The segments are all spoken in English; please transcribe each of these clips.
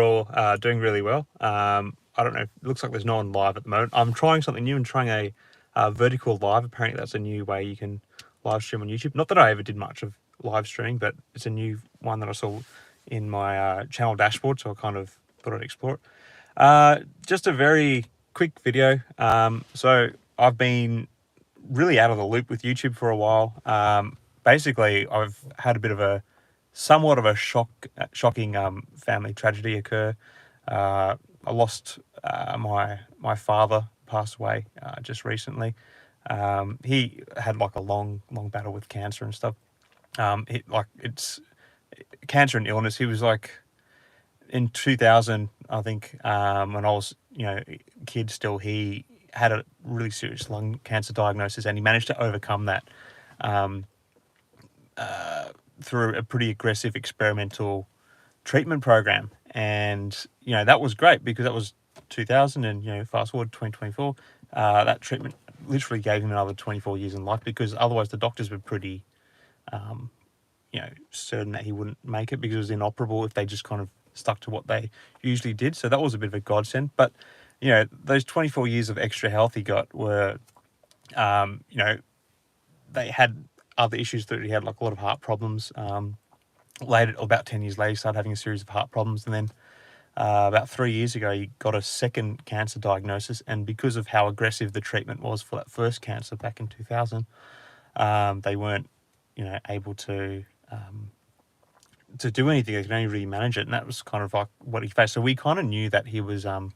all doing really well. I don't know. It looks like there's no one live at the moment. I'm trying something new and trying a vertical live. Apparently, that's a new way you can live stream on YouTube. Not that I ever did much of live streaming, but it's a new one that I saw in my channel dashboard, so I kind of thought I'd explore it. Just a very quick video. So I've been really out of the loop with YouTube for a while. Basically, I've had a bit of a somewhat of a shocking family tragedy occur. I lost my father, passed away just recently. He had like a long battle with cancer and stuff. It's cancer and illness. He was like in 2000, I think, when I was a kid still. He had a really serious lung cancer diagnosis, and he managed to overcome that through a pretty aggressive experimental treatment program. And that was great because that was 2000, and fast forward to 2024, that treatment literally gave him another 24 years in life, because otherwise the doctors were pretty certain that he wouldn't make it, because it was inoperable if they just kind of stuck to what they usually did. So that was a bit of a godsend. But those 24 years of extra health he got were they had other issues that he had, like a lot of heart problems. Later, about 10 years later, he started having a series of heart problems, and then about 3 years ago, he got a second cancer diagnosis. And because of how aggressive the treatment was for that first cancer back in 2000, they weren't, able to do anything. They could only really manage it, and that was kind of like what he faced. So we kind of knew that he was, not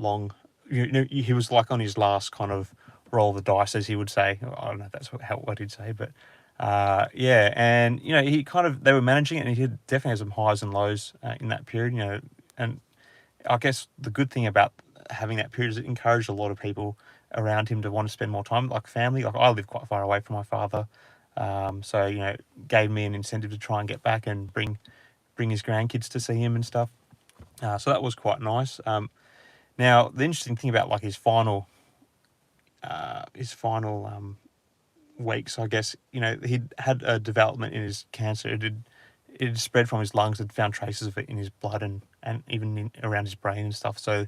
long. He was like on his last kind of roll of the dice, as he would say. I don't know if that's what he'd say, but yeah. And he kind of, they were managing it, and he definitely had some highs and lows in that period. And I guess the good thing about having that period is it encouraged a lot of people around him to want to spend more time, like family. Like I live quite far away from my father, so gave me an incentive to try and get back and bring his grandkids to see him and stuff. So that was quite nice. Now the interesting thing about like his final weeks, I guess, he'd had a development in his cancer. It had spread from his lungs. Had found traces of it in his blood and even around his brain and stuff. So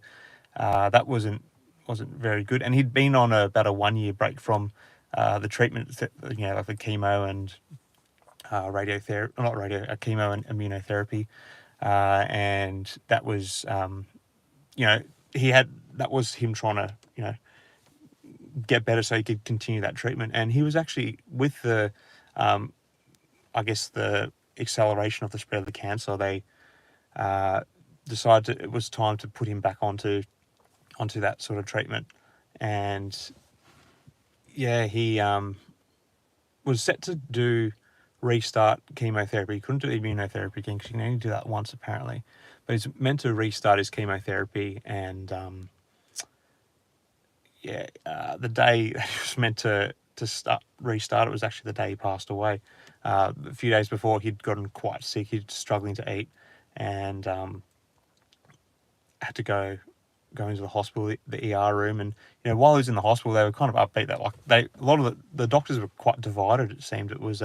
that wasn't very good. And he'd been on about a 1 year break from the treatment, like the chemo and chemo and immunotherapy, and that was that was him trying to get better so he could continue that treatment. And he was actually, with the I guess the acceleration of the spread of the cancer, they decided it was time to put him back onto that sort of treatment. And yeah, he was set to restart chemotherapy. He couldn't do immunotherapy again because you can only do that once apparently. But he's meant to restart his chemotherapy, and the day that he was meant to restart it was actually the day he passed away. A few days before, he'd gotten quite sick. He'd struggling to eat, and had to go into the hospital, the ER room. And while he was in the hospital, they were kind of upbeat that a lot of the doctors were quite divided. It seemed it was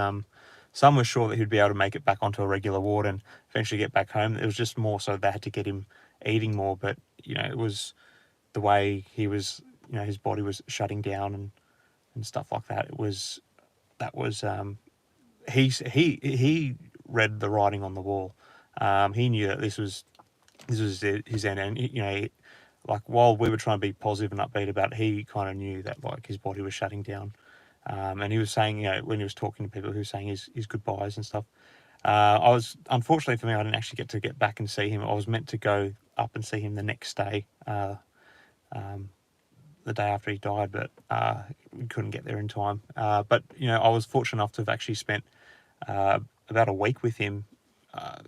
some were sure that he'd be able to make it back onto a regular ward and eventually get back home. It was just more so they had to get him eating more. But it was the way he was, his body was shutting down and stuff like that. He read the writing on the wall. He knew that this was his end. And like while we were trying to be positive and upbeat about it, he kind of knew that like his body was shutting down. And he was saying, when he was talking to people, he was saying his goodbyes and stuff. Unfortunately for me, I didn't actually get back and see him. I was meant to go up and see him the next day, the day after he died, but we couldn't get there in time. But I was fortunate enough to have actually spent about a week with him,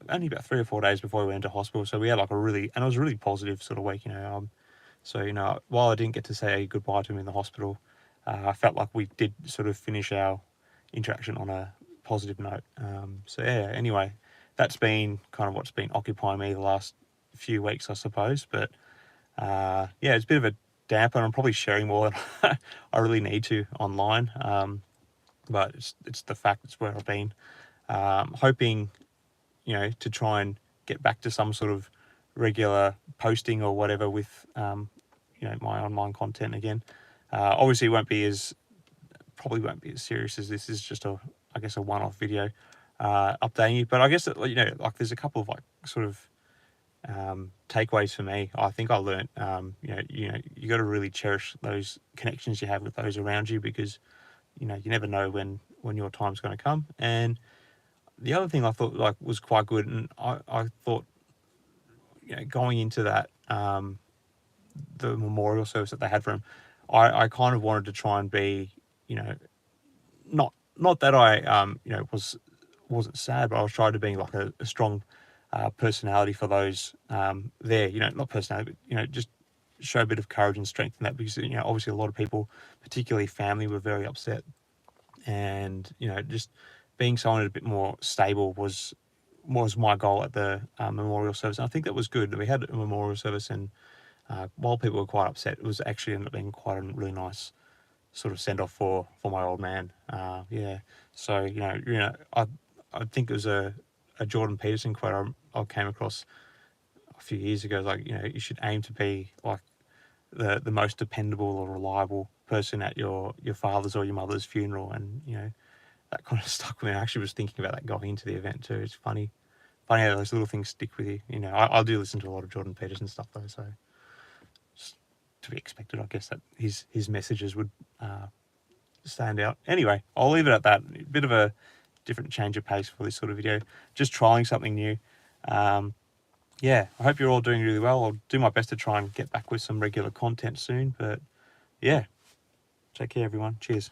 only about 3 or 4 days before we went into hospital. So we had like and it was a really positive sort of week. So while I didn't get to say goodbye to him in the hospital, I felt like we did sort of finish our interaction on a positive note. So yeah, anyway, that's been kind of what's been occupying me the last few weeks, I suppose. But yeah, it's a bit of a damper, and I'm probably sharing more than I really need to online. But it's the fact it's where I've been. Hoping, to try and get back to some sort of regular posting or whatever with my online content again. Obviously, probably won't be as serious as this. Is just I guess a one-off video updating you. But I guess that, like there's a couple of like sort of takeaways for me. I think I learned you got to really cherish those connections you have with those around you, because you never know when your time's going to come. And the other thing I thought like was quite good, and I thought going into that the memorial service that they had for him, I kind of wanted to try and be not that I wasn't sad, but I was trying to be like a strong personality for those there. Not personality, but just show a bit of courage and strength in that, because obviously a lot of people, particularly family, were very upset, and just being someone a bit more stable was my goal at the memorial service. And I think that was good. We had a memorial service, and while people were quite upset, it was actually ended up being quite a really nice sort of send off for my old man. So I think it was a Jordan Peterson quote I came across a few years ago. Like you should aim to be like the most dependable or reliable person at your father's or your mother's funeral. And that kind of stuck with me. I actually was thinking about that going into the event too. It's funny how those little things stick with you. I do listen to a lot of Jordan Peterson stuff though, so just to be expected, I guess, that his messages would stand out. Anyway, I'll leave it at that. A bit of a different change of pace for this sort of video. Just trying something new. I hope you're all doing really well. I'll do my best to try and get back with some regular content soon. But yeah, take care, everyone. Cheers.